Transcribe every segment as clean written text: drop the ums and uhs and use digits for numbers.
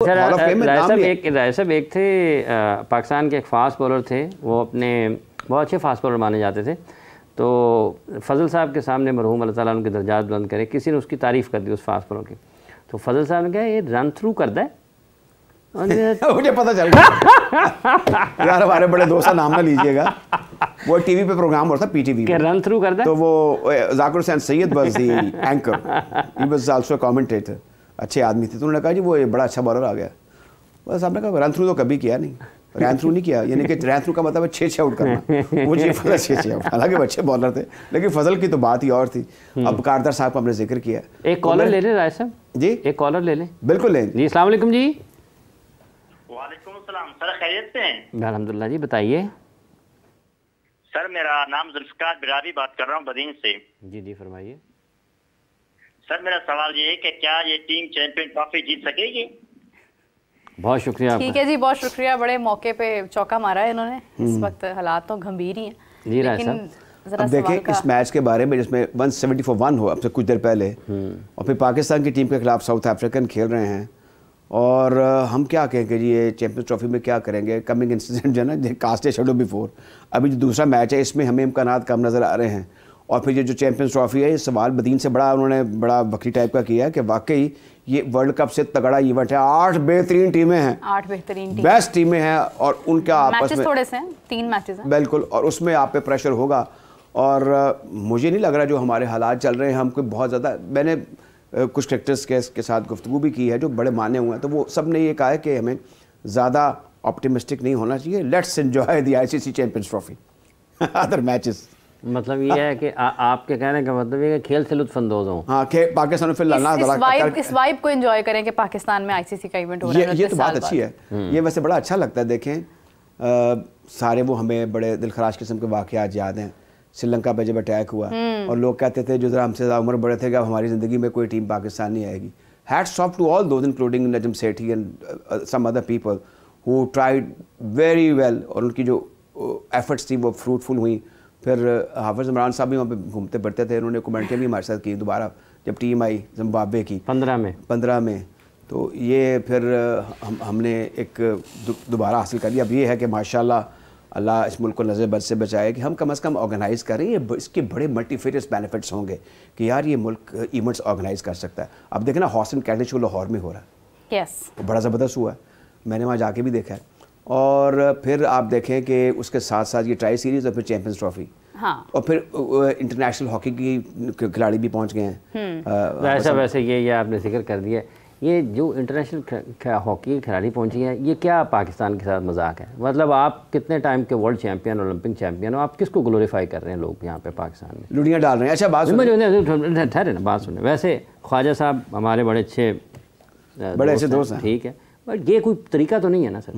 राय साहब एक थे पाकिस्तान के एक फास्ट बॉलर थे, वो अपने बहुत अच्छे फास्ट बॉलर माने जाते थे। तो फजल साहब के सामने मरहूम अल्लाह ताला उनके दर्जात बुलंद करे, किसी ने उसकी तारीफ़ कर दी उस फास्ट बॉलर की। तो फजल साहब ने कहा ये रन थ्रू करता है। मुझे पता चल गया यार, हमारे बड़े दोस्त नाम ना लीजिएगा, वो टीवी पे प्रोग्राम होता पीटीवी के रन थ्रू करता है। तो वो Zakir Hussain Syed was the anchor, he was also a commentator, अच्छे आदमी थे। तो उन्होंने कहा जी वो बड़ा अच्छा बॉलर आ गया। बस आपने कहा रन थ्रू तो कभी किया नहीं, रन थ्रू नहीं किया, यानी कि रन थ्रू का मतलब है 6 आउट करना। वो जी फजल 6 आउट, हालांकि अच्छे बॉलर थे, लेकिन फजल की तो बात ही और थी। अब कारदार साहब का हमने जिक्र किया। एक कॉलर ले लें राय साहब जी, एक कॉलर ले लें। बिल्कुल लें जी। अस्सलाम वालेकुम जी। वालेकुम सलाम सर, खैरियत से हैं? अल्हम्दुलिल्लाह जी, बताइए सर। मेरा नाम जुल्फकार बिरारी, बात कर रहा हूँ बदीन से। जी जी फरमाइए सर। मेरा सवाल ये है कि क्या ये टीम चैंपियन ट्रॉफी जीत सकेगी? बहुत शुक्रिया। ठीक है जी, बहुत शुक्रिया, बड़े मौके पे चौका मारा है इन्होंने। इस वक्त हालात तो गंभीर ही हैं। जी राय लेकिन साहब अब देखें इस मैच के बारे में जिसमें 170 for 1 हो अब से कुछ देर पहले, और फिर पाकिस्तान की टीम के खिलाफ साउथ अफ्रीकन खेल रहे हैं, और हम क्या कहें कि जी ये चैंपियंस ट्रॉफी में क्या करेंगे। कमिंग इंसिडेंट जो है ना, कास्ट शेडो बिफोर, अभी जो दूसरा मैच है इसमें हमें इम्कानात कम नज़र आ रहे हैं। और फिर ये जो चैंपियंस ट्रॉफी है, ये सवाल बदीन से बड़ा उन्होंने बड़ा बकरी टाइप का किया है कि वाकई ये वर्ल्ड कप से तगड़ा इवेंट है। 8 बेहतरीन टीमें हैं, 8 बेहतरीन टीम, बेस्ट टीमें हैं, और उनका आपस में थोड़े से हैं, 3 मैचेस हैं बिल्कुल, और उसमें आप पे प्रेशर होगा। और मुझे नहीं लग रहा जो हमारे हालात चल रहे हैं, हमको बहुत ज़्यादा, मैंने कुछ क्रिकेटर्स के साथ गुफ्तगू भी की है जो बड़े माने हुए हैं, तो वो सब ने ये कहा है कि हमें ज़्यादा ऑप्टिमिस्टिक नहीं होना चाहिए। Let's enjoy the ICC champions trophy, other matches. मतलब ये है कि आपके कहने का मतलब ये है कि खेल से लुत्फानंदोज हों। हाँ, पाकिस्तान में फिर इस वाइब को एंजॉय करें कि पाकिस्तान में आईसीसी का इवेंट हो रहा है। ये तो बात अच्छी है, ये वैसे बड़ा अच्छा लगता है। देखें सारे वो हमें बड़े दिलखराश किस्म के वाक़यात याद हैं। श्रीलंका पे जब अटैक हुआ और लोग कहते थे जो हमसे ज़्यादा उम्र बड़े थे कि अब हमारी ज़िंदगी में कोई टीम पाकिस्तान नहीं आएगी। Hats off to all those including Najam Sethi and some other people who tried very well, और उनकी जो एफर्ट्स थी वो फ्रूटफुल हुई। फिर हाफिज़ इमरान साहब भी वहाँ पे घूमते फिरते थे, उन्होंने कमेंट्री भी हमारे साथ की दोबारा जब टीम आई जिम्बाब्वे की 15 में। तो ये फिर हमने एक दोबारा हासिल कर लिया। अब ये है कि माशाल्लाह अल्लाह इस मुल्क को नज़र बद से बचाए कि हम कम अज़ कम ऑर्गेनाइज़ करें। ये इसके बड़े मल्टीफेरियस बेनिफिट्स होंगे कि यार ये मुल्क इवेंट्स ऑर्गेनाइज़ कर सकता है। अब देखें ना, horse and cattle show Lahore में हो रहा है, यस, बड़ा ज़बरदस्त हुआ है, मैंने वहाँ जाके भी देखा है। और फिर आप देखें कि उसके साथ साथ ये ट्राई सीरीज़ और फिर चैंपियंस ट्रॉफी, हाँ, और फिर इंटरनेशनल हॉकी की खिलाड़ी भी पहुँच गए हैं। वैसे ये आपने जिक्र कर दिया, ये जो इंटरनेशनल हॉकी के खिलाड़ी पहुंची हैं, ये क्या पाकिस्तान के साथ मजाक है? मतलब आप कितने टाइम के वर्ल्ड चैंपियन, ओलंपिक चैंपियन हो, आप किसको ग्लोरीफाई कर रहे हैं लोग यहाँ पे पाकिस्तान में? लुड़ियाँ डाल रहे हैं। अच्छा बात ठहरे ना, बात सुने। वैसे ख्वाजा साहब हमारे बड़े अच्छे दोस्त हैं, ठीक है, बट ये कोई तरीका तो नहीं है ना सर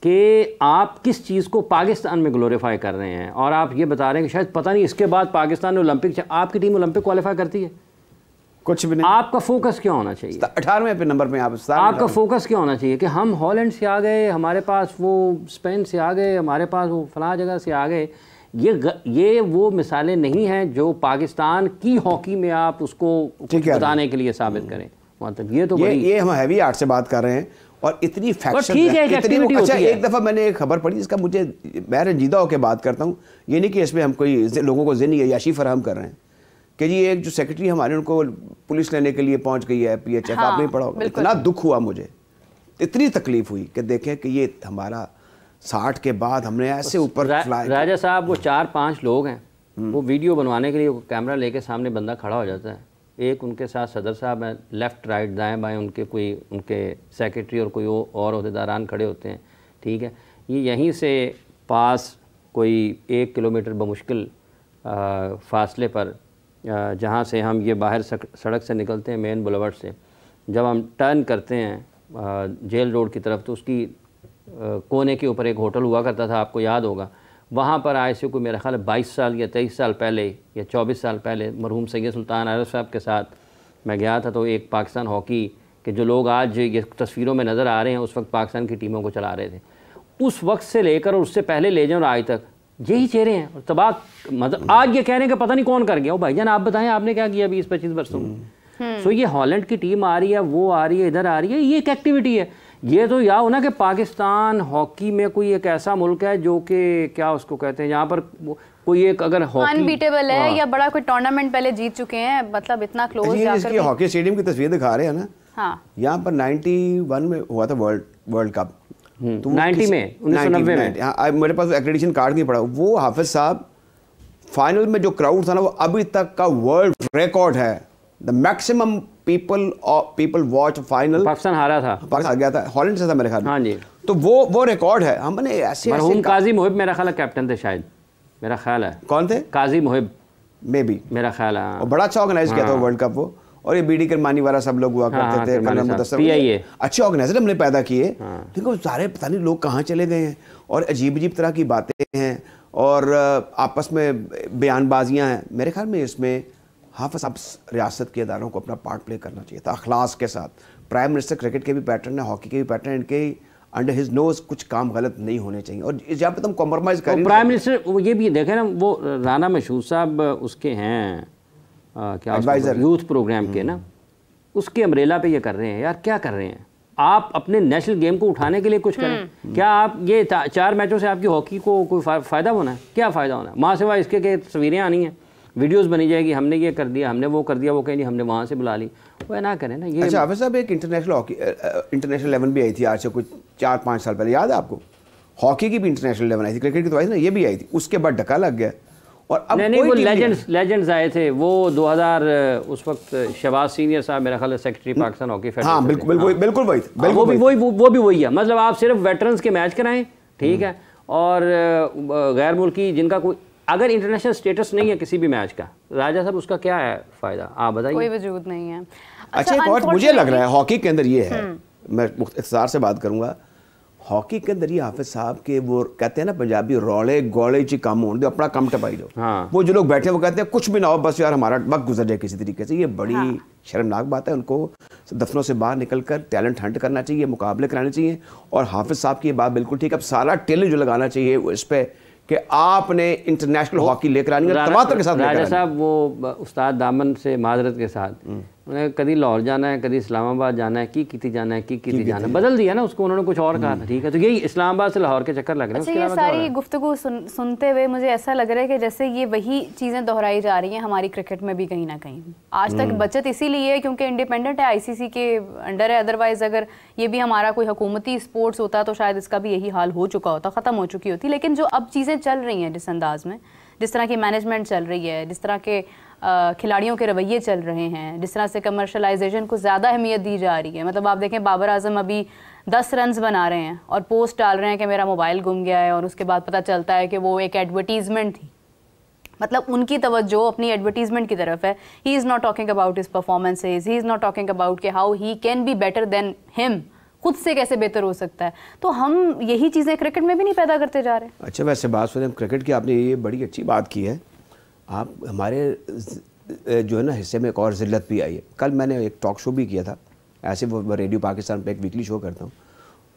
कि आप किस चीज़ को पाकिस्तान में ग्लोरीफाई कर रहे हैं और आप ये बता रहे हैं कि शायद पता नहीं इसके बाद पाकिस्तान में ओलंपिक, आपकी टीम ओलंपिक क्वालिफाई करती है? कुछ भी नहीं। आपका फोकस क्या होना चाहिए? 18वें नंबर पे आपका फोकस क्या होना चाहिए कि हम हॉलैंड से आ गए, हमारे पास वो स्पेन से आ गए, हमारे पास वो फलां जगह से आ गए। ये वो मिसालें नहीं हैं जो पाकिस्तान की हॉकी में आप उसको बताने के लिए साबित करें। मतलब ये तो ये हम हैवी आर्ट से बात कर रहे हैं, और इतनी फैक्शन ठीक है, अच्छा, एक दफ़ा मैंने एक खबर पढ़ी जिसका मुझे, मैं रंजीदा होकर बात करता हूँ, ये नहीं कि इसमें हम कोई लोगों को ज़िन्नी याशी फराहम कर रहे हैं कि जी एक जो सेक्रेटरी हमारे उनको पुलिस लेने के लिए पहुंच गई है, PHF, हाँ, आपने पढ़ा होगा। इतना दुख हुआ मुझे, इतनी तकलीफ हुई कि देखें कि ये हमारा 60 के बाद हमने ऐसे ऊपर राजा साहब वो 4-5 लोग हैं, वो वीडियो बनवाने के लिए कैमरा लेके सामने बंदा खड़ा हो जाता है। एक उनके साथ सदर साहब हैं, लेफ़्ट राइट दाएँ बाएँ उनके सेक्रेटरी और कोई और अहदेदारान खड़े होते हैं, ठीक है। ये यहीं से पास कोई 1 किलोमीटर बमुश्किल फासले पर, जहाँ से हम ये बाहर सड़क से निकलते हैं मेन बुलेवार्ड से, जब हम टर्न करते हैं जेल रोड की तरफ, तो उसकी कोने के ऊपर एक होटल हुआ करता था, आपको याद होगा। वहाँ पर आए से कोई मेरा ख्याल 22 साल या 23 साल पहले या 24 साल पहले मरहूम सैयद सुल्तान आरिफ साहब के साथ मैं गया था। तो एक पाकिस्तान हॉकी के जो लोग आज ये तस्वीरों में नज़र आ रहे हैं, उस वक्त पाकिस्तान की टीमों को चला रहे थे। उस वक्त से लेकर और उससे पहले ले जाओ आज तक यही चेहरे हैं। और तबाह, मतलब आज ये कह रहे हैं कि पता नहीं कौन कर गया। भाईजान आप बताएं, आपने क्या किया 20-25 वर्षों में? सो ये हॉलैंड की टीम आ रही है, वो आ रही है, इधर आ रही है, ये एक एक्टिविटी है। ये तो या हो ना कि पाकिस्तान हॉकी में कोई एक ऐसा मुल्क है जो कि क्या उसको कहते हैं, यहाँ पर कोई एक अगर हॉकी अनबीटेबल है या बड़ा कोई टूर्नामेंट पहले जीत चुके हैं, मतलब इतना क्लोज जाकर इसकी हॉकी स्टेडियम की तस्वीर दिखा रहे हैं ना। हाँ, यहाँ पर 91 में हुआ था वर्ल्ड कप, तो 90 में 1990 में। हाँ, मेरे पास एक्रेडिटेशन कार्ड नहीं पड़ा। वो हाफिज साहब फाइनल में जो क्राउड था ना, वो अभी तक का वर्ल्ड रिकॉर्ड है। The maximum people watch final. Pakistan हारा था, पाकिस्तान हार गया था, हॉलैंड से था मेरे ख्याल में। हाँ जी, तो वो रिकॉर्ड है। हमने ऐसे मरहूम काजी मुहिब मेरा ख्याल है कैप्टन थे शायद, मेरा ख्याल है। कौन थे? काजी मुहिब मे बी, मेरा ख्याल है। और बड़ा अच्छा ऑर्गेनाइज किया था वर्ल्ड कप वो। और ये बीडी करमानी वाला सब लोग हुआ करते थे, कर्नल मुदस्सिर, अच्छे ऑर्गेनाइजर हमने पैदा किए। लेकिन सारे पता नहीं लोग कहाँ चले गए हैं, और अजीब अजीब तरह की बातें हैं, और आपस में बयानबाजियाँ हैं। मेरे ख्याल में इसमें हाफिज साहब रियासत के इदारों को अपना पार्ट प्ले करना चाहिए था अखलास के साथ। प्राइम मिनिस्टर क्रिकेट के भी पैटर्न है, हॉकी के भी पैटर्न, इनके अंडर हिज नोज कुछ काम गलत नहीं होने चाहिए। और जहाँ पे तुम कॉम्प्रोमाइज़ करें, प्राइम मिनिस्टर ये भी देखें ना, वो राना मशहूद साहब उसके हैं क्या एडवाइजर यूथ प्रोग्राम के ना, उसके अम्ब्रेला पे ये कर रहे हैं। यार क्या कर रहे हैं आप? अपने नेशनल गेम को उठाने के लिए कुछ करें। क्या आप ये 4 मैचों से आपकी हॉकी को कोई फ़ायदा होना है? क्या फ़ायदा होना है? माँ सिवा इसके के तस्वीरें आनी हैं, वीडियोस बनी जाएगी, हमने ये कर दिया, हमने वो कर दिया, वो कहीं नहीं हमने वहाँ से बुला ली, वो ना करें ना ये। अच्छा हाफिज साहब, एक इंटरनेशनल हॉकी इंटरनेशनल 11 भी आई थी आज से कुछ 4-5 साल पहले, याद है आपको? हॉकी की भी इंटरनेशनल 11 आई थी, क्रिकेट की तो आई थी ना, ये भी आई थी। उसके बाद धक्का लग गया। और अब नहीं, वो लेजेंड्स आए थे वो 2000, उस वक्त शहबाज सीनियर साहब मेरा ख्याल है सेक्रेटरी पाकिस्तान हॉकी फेडरेशन। हाँ बिल्कुल वही है। मतलब आप सिर्फ वेटरन्स के मैच कराएं, ठीक है, और गैर मुल्की जिनका कोई अगर इंटरनेशनल स्टेटस नहीं है किसी भी मैच का, राजा साहब उसका क्या है फ़ायदा? आप बताइए। कोई वजूद नहीं है। अच्छा एक और मुझे लग रहा है हॉकी के अंदर ये है, मैं इख्तिसार से बात करूंगा, हॉकी के अंदर ये हाफिज साहब के वो कहते हैं ना पंजाबी, रौले गौले ची कम होने दो, अपना कम टपाई दो। हाँ। वो जो लोग बैठे वो कहते हैं कुछ भी ना हो, बस यार हमारा वक्त गुजर जाए किसी तरीके से। ये बड़ी शर्मनाक बात है। उनको दफनों से बाहर निकलकर टैलेंट हंट करना चाहिए, मुकाबले कराने चाहिए। और हाफिज साहब की ये बात बिल्कुल ठीक है, अब सारा टेलेंट जो लगाना चाहिए इस पर कि आपने इंटरनेशनल हॉकी लेकर आनी है तवातर के साथ। राजा साहब वो उस्ताद दामन से माजरत के साथ उन्हें कभी लाहौर जाना है, कभी इस्लामाबाद जाना है, की जाना है, की जाना है, बदल दिया ना उसको उन्होंने, कुछ और कहा था, ठीक है। तो यही इस्लामाबाद से लाहौर के चक्कर लग रहे हैं। अच्छा, ये सारी गुफ्तगू सुनते हुए मुझे ऐसा लग रहा है कि जैसे ये वही चीज़ें दोहराई जा रही हैं हमारी क्रिकेट में भी कहीं ना कहीं। आज तक बचत इसीलिए है क्योंकि इंडिपेंडेंट है, आईसीसी के अंडर है। अदरवाइज अगर ये भी हमारा कोई हुकूमती स्पोर्ट्स होता तो शायद इसका भी यही हाल हो चुका होता, ख़त्म हो चुकी होती। लेकिन जो अब चीज़ें चल रही हैं जिस अंदाज में, जिस तरह की मैनेजमेंट चल रही है, जिस तरह के खिलाड़ियों के रवैये चल रहे हैं, जिस तरह से कमर्शलाइजेशन को ज़्यादा अहमियत दी जा रही है। मतलब आप देखें बाबर आजम अभी 10 रन्स बना रहे हैं और पोस्ट डाल रहे हैं कि मेरा मोबाइल गुम गया है, और उसके बाद पता चलता है कि वो एक एडवर्टीज़मेंट थी। मतलब उनकी तवज्जो अपनी एडवर्टीज़मेंट की तरफ है। He is not talking about his performances, he is not talking about कि how he can be better than him, खुद से कैसे बेहतर हो सकता है। तो हम यही चीज़ें क्रिकेट में भी नहीं पैदा करते जा रहे। अच्छा वैसे बात सुने क्रिकेट की, आपने ये बड़ी अच्छी बात की है। आप हमारे जो है ना हिस्से में एक और ज़िल्लत भी आई है। कल मैंने एक टॉक शो भी किया था, ऐसे वो रेडियो पाकिस्तान पे एक वीकली शो करता हूँ,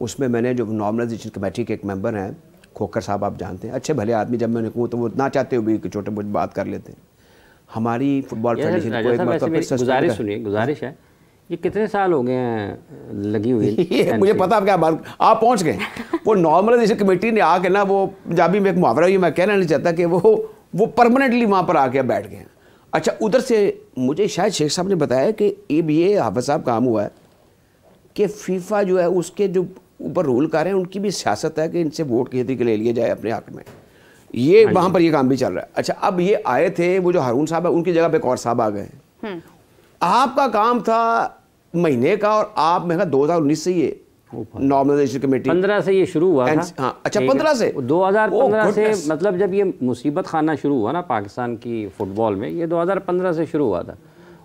उसमें मैंने जो नॉर्मलाइजेशन कमेटी के एक मेंबर हैं खोकर साहब, आप जानते हैं, अच्छे भले आदमी, जब मैंने कहूँ तो वो ना चाहते हुए भी छोटे मोटे बात कर लेते हैं। हमारी फुटबॉल फेडरेशन को एक मतलब गुजारिश है, ये कितने साल हो गए हैं लगी हुई मुझे पता है क्या बात, आप पहुँच गए। वो नॉर्मलाइजेशन कमेटी ने आके ना, वो पंजाबी में एक मुहावरा हुई, मैं कहना नहीं चाहता कि वो परमानेंटली वहाँ पर आके बैठ गए। अच्छा उधर से मुझे शायद शेख साहब ने बताया कि ये हाफिज साहब काम हुआ है कि फीफा जो है उसके जो ऊपर रूल कर रहे हैं, उनकी भी सियासत है कि इनसे वोट खेती के ले लिए जाए अपने हक में। ये वहाँ पर ये काम भी चल रहा है। अच्छा अब ये आए थे, वो जो हारून साहब है उनकी जगह पे एक और साहब आ गए। आपका काम था महीने का, और आप मेरे 2019 से ये नॉर्मलाइजेशन कमेटी 15 से ये शुरू हुआ था। हाँ, अच्छा 15 से 2015 से, मतलब जब ये मुसीबत खाना शुरू हुआ ना पाकिस्तान की फुटबॉल में, ये 2015 से शुरू हुआ था।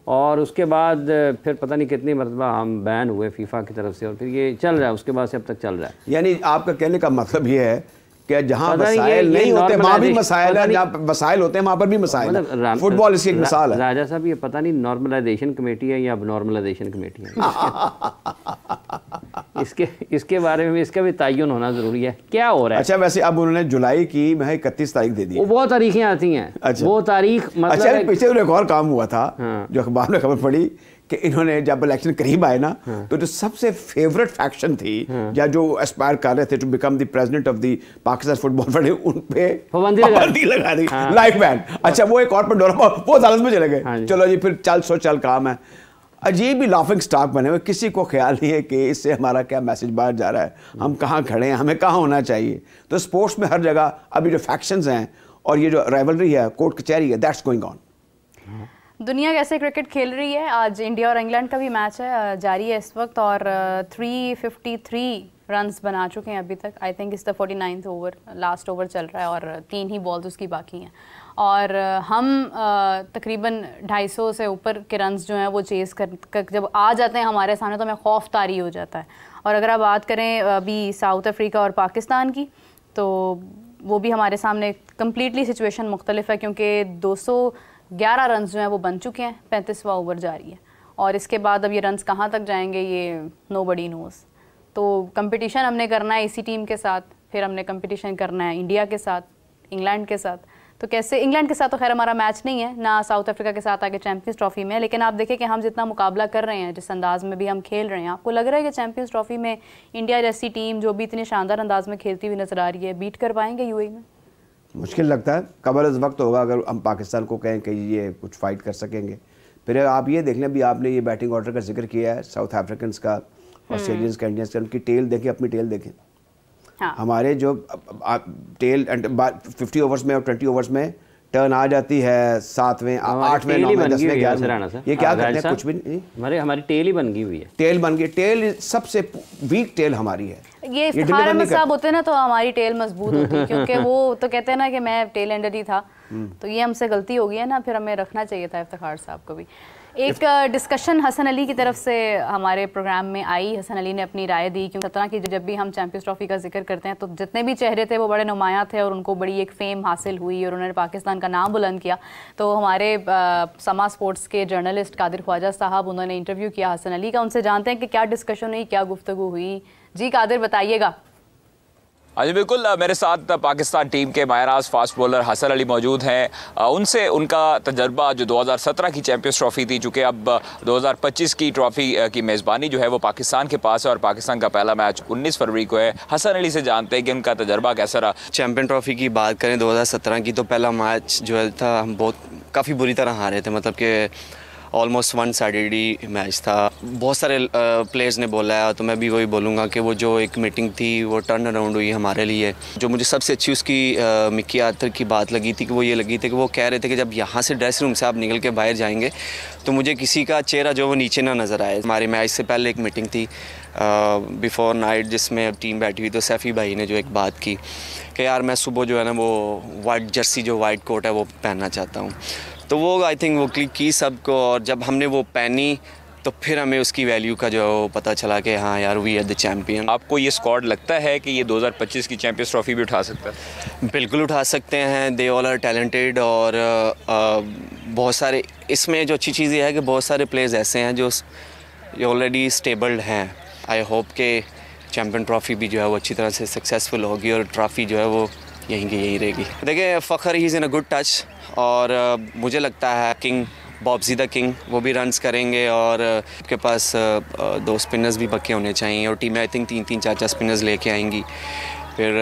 और उसके बाद फिर पता नहीं कितनी मरतबा हम बैन हुए फीफा की तरफ से, और फिर ये चल रहा है, उसके बाद से अब तक चल रहा है। यानी आपका कहने का मतलब ये है कि जहाँ मसाइल नहीं होते वहाँ भी मसाइल है, जहाँ मसाइल होते हैं वहाँ पर भी मसाइल है। फुटबॉल इसकी एक मिसाल है। राजा साहब ये पता नहीं नॉर्मलाइजेशन कमेटी है या अब नॉर्मलाइजेशन कमेटी है। इसके बारे में इसका भी तयन होना जरूरी है, क्या हो रहा है। अच्छा वैसे अब उन्होंने जुलाई की 31 तारीख दे दी। वो बहुत तारीखें आती हैं। अच्छा। वो तारीख मतलब अच्छा पीछे एक और काम हुआ था जो अखबार में खबर पड़ी कि इन्होंने जब इलेक्शन करीब आए ना तो जो सबसे फेवरेट फैक्शन थी या जो एस्पायर कर रहे थे to become the president of the Pakistan football federation, उन पे पाबंदी लगा दी, लाइफ बैन। अच्छा वो एक और पर डोरा वो अदालत में चले गए, चलो जी फिर चल काम है। अजीब ही लाफिंग स्टॉक बने हुए, किसी को ख्याल नहीं है कि इससे हमारा क्या मैसेज बाहर जा रहा है, हम कहाँ खड़े हैं, हमें कहाँ होना चाहिए। तो स्पोर्ट्स में हर जगह अभी जो फैक्शंस हैं और ये जो राइवलरी है, कोर्ट कचहरी है, दैट्स गोइंग ऑन। दुनिया कैसे क्रिकेट खेल रही है। आज इंडिया और इंग्लैंड का भी मैच है, जारी है इस वक्त, और 353 रन्स बना चुके हैं अभी तक। आई थिंक इस the 49th over, last over चल रहा है और 3 ही बॉल्स उसकी बाकी हैं। और हम तकरीबन 250 से ऊपर के रन्स जो हैं वो चेज़ कर जब आ जाते हैं हमारे सामने तो हमें खौफ तारी हो जाता है। और अगर आप बात करें अभी साउथ अफ्रीका और पाकिस्तान की, तो वो भी हमारे सामने कम्प्लीटली सिचुएशन मुख्तलिफ है, क्योंकि 211 रन्स जो हैं वो बन चुके हैं, 35वां ओवर जारी है। और इसके बाद अब ये रन्स कहाँ तक जाएंगे ये नोबडी नोज़। तो कंपटीशन हमने करना है इसी टीम के साथ, फिर हमने कंपटीशन करना है इंडिया के साथ, इंग्लैंड के साथ। तो कैसे, इंग्लैंड के साथ तो खैर हमारा मैच नहीं है ना, साउथ अफ्रीका के साथ आगे चैंपियंस ट्रॉफी में, लेकिन आप देखें कि हम जितना मुकाबला कर रहे हैं, जिस अंदाज में भी हम खेल रहे हैं, आपको लग रहा है कि चैंपियंस ट्रॉफी में इंडिया जैसी टीम जो भी इतने शानदार अंदाज में खेलती हुई नजर आ रही है, बीट कर पाएंगे यूएई में? मुश्किल लगता है, कबल इस वक्त होगा अगर हम पाकिस्तान को कहें कि ये कुछ फाइट कर सकेंगे। फिर आप ये देख लें, अभी आपने ये बैटिंग ऑर्डर का जिक्र किया है, साउथ अफ्रीकन्स का, ऑस्ट्रेलियंस का, इंडियंस का, उनकी टेल देखें, अपनी टेल देखें। हाँ। हमारे जो टेल 50 ओवर्स में और 20 ओवर्स में टर्न आ जाती है 7वें 8वें 9वें 10वें 11वें। ये क्या करते हैं, कुछ भी नहीं, हमारी टेल ही बन गई हुई है। टेल बन गई, टेल सबसे वीक टेल हमारी है। ये इफ्तिखार अहमद साहब होते ना तो हमारी टेल मजबूत होती, क्योंकि वो तो कहते हैं ना कि मैं टेल एंडर ही था। तो ये हमसे गलती हो गई है ना, फिर हमें रखना चाहिए था इफ्तिखार साहब को भी। एक डिस्कशन हसन अली की तरफ से हमारे प्रोग्राम में आई, हसन अली ने अपनी राय दी, क्योंकि 17 की जब भी हम चैंपियंस ट्रॉफी का जिक्र करते हैं तो जितने भी चेहरे थे वो बड़े नुमायां थे और उनको बड़ी एक फेम हासिल हुई और उन्होंने पाकिस्तान का नाम बुलंद किया। तो हमारे समा स्पोर्ट्स के जर्नलिस्ट कादिर ख्वाजा साहब, उन्होंने इंटरव्यू किया हसन अली का, उनसे जानते हैं कि क्या डिस्कशन हुई, क्या गुफ्तगू हुई। जी कादिर, बताइएगा। हाँ जी बिल्कुल, मेरे साथ पाकिस्तान टीम के मायराज फास्ट बॉलर हसन अली मौजूद हैं। उनसे उनका तजर्बा जो 2017 की चैंपियंस ट्रॉफ़ी थी, चूँकि अब 2025 की ट्रॉफ़ी की मेज़बानी जो है वो पाकिस्तान के पास है और पाकिस्तान का पहला मैच 19 फरवरी को है। हसन अली से जानते हैं कि उनका तजर्बा कैसा रहा। चैंपियन ट्रॉफ़ी की बात करें 2017 की, तो पहला मैच जो था हम काफ़ी बुरी तरह हारे थे, मतलब कि ऑलमोस्ट 1 साइडेड ही मैच था। बहुत सारे प्लेयर्स ने बोला है, तो मैं भी वही बोलूँगा कि वो जो एक मीटिंग थी वो टर्न अराउंड हुई हमारे लिए। जो मुझे सबसे अच्छी उसकी मिक्की आर्थर की बात लगी थी कि वो ये लगी थी कि वो कह रहे थे कि जब यहाँ से ड्रेसिंग रूम से आप निकल के बाहर जाएंगे तो मुझे किसी का चेहरा जो वो नीचे ना नज़र आए। हमारे मैच से पहले एक मीटिंग थी बिफोर नाइट, जिसमें टीम बैठी हुई, तो सैफ़ी भाई ने जो एक बात की कि यार मैं सुबह जो है ना वो वाइट जर्सी जो वाइट कोट है वो पहनना चाहता हूँ। तो वो आई थिंक वो क्लिक की सबको, और जब हमने वो पहनी तो फिर हमें उसकी वैल्यू का जो पता चला कि हाँ यार वी आर द चैम्पियन। आपको ये स्क्वाड लगता है कि ये 2025 की चैंपियंस ट्रॉफ़ी भी उठा सकता है? बिल्कुल उठा सकते हैं, दे ऑल आर टैलेंटेड। और बहुत सारे इसमें जो अच्छी चीज़ ये है कि बहुत सारे प्लेयर्स ऐसे हैं जो ऑलरेडी स्टेबल्ड हैं। आई होप कि चैम्पियन ट्रॉफ़ी भी जो है वो अच्छी तरह से सक्सेसफुल होगी और ट्रॉफ़ी जो है वो यहीं की यहीं रहेगी। देखिए Fakhar he is in a good touch, और मुझे लगता है किंग बॉब्जी द किंग वो भी रन्स करेंगे, और आपके पास 2 स्पिनर्स भी पक्के होने चाहिए, और टीमें आई थिंक 3-3 4-4 स्पिनर्स लेके आएंगी। फिर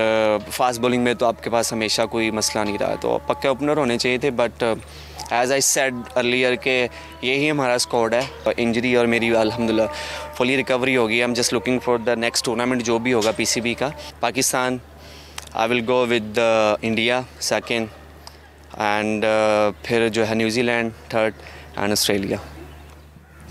फास्ट बॉलिंग में तो आपके पास हमेशा कोई मसला नहीं रहा, तो पक्के ओपनर होने चाहिए थे। But as I said earlier के यही हमारा स्क्वाड है। इंजरी और मेरी अल्हम्दुलिल्लाह फुली रिकवरी होगी। I am just looking for the next tournament जो भी होगा PCB का। Pakistan I will go with India second, and फिर जो है न्यूजीलैंड थर्ड एंड ऑस्ट्रेलिया।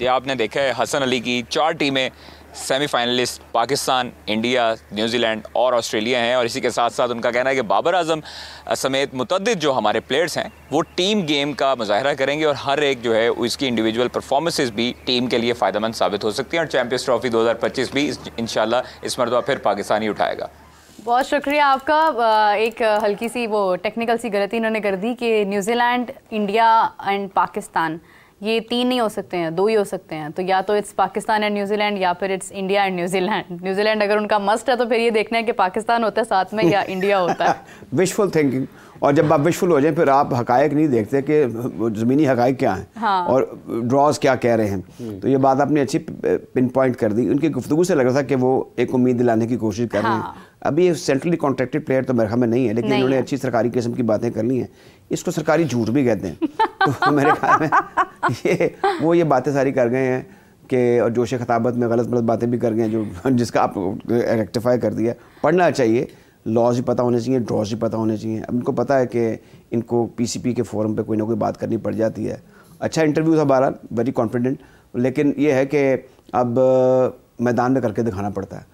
ये आपने देखा है हसन अली की 4 टीमें सेमीफाइनलिस्ट पाकिस्तान, इंडिया, न्यूजीलैंड और ऑस्ट्रेलिया हैं। और इसी के साथ साथ उनका कहना है कि बाबर आजम समेत मुतअद्दिद जो हमारे प्लेयर्स हैं वो टीम गेम का मुजाहरा करेंगे और हर एक जो है उसकी इंडिविजुअल परफॉर्मेंसेस भी टीम के लिए फ़ायदेमंद साबित हो सकती हैं। और चैंपियंस ट्रॉफ़ी 2025 भी इंशाल्लाह इस मरतबा फिर पाकिस्तान ही उठाएगा। बहुत शुक्रिया आपका। एक हल्की सी वो टेक्निकल सी गलती इन्होंने कर दी कि न्यूजीलैंड, इंडिया एंड पाकिस्तान ये 3 नहीं हो सकते हैं, 2 ही हो सकते हैं। तो या तो इट्स पाकिस्तान एंड न्यूजीलैंड या फिर it's India and New Zealand. New Zealand अगर उनका मस्ट है तो फिर ये देखना है कि पाकिस्तान होता है साथ में या इंडिया होता है। Wishful thinking. और जब आप विशफुल हो जाए फिर आप हकायक नहीं देखते कि ज़मीनी हकायक क्या हैं। हाँ। और ड्रॉज क्या कह रहे हैं। तो ये बात आपने अच्छी पिन पॉइंट कर दी। उनकी गुफ्तगू से लग रहा था कि वो एक उम्मीद दिलाने की कोशिश कर रहे हैं। अभी ये सेंट्रली कॉन्ट्रैक्टेड प्लेयर तो मेरे ख्याल में नहीं है, लेकिन इन्होंने अच्छी सरकारी किस्म की बातें कर ली हैं। इसको सरकारी झूठ भी कहते हैं। तो मेरे ख्याल में ये बातें सारी कर गए हैं कि और जोश खताबत में गलत बातें भी कर गए हैं, जो जिसका आप रेक्टिफाई कर दिया। पढ़ना चाहिए, लॉज भी पता होने चाहिए, ड्रॉज भी पता होने चाहिए। अब इनको पता है कि इनको पीसीपी के फोरम पे कोई ना कोई बात करनी पड़ जाती है। अच्छा इंटरव्यू था बहरहाल, वेरी कॉन्फिडेंट, लेकिन ये है कि अब मैदान में करके दिखाना पड़ता है।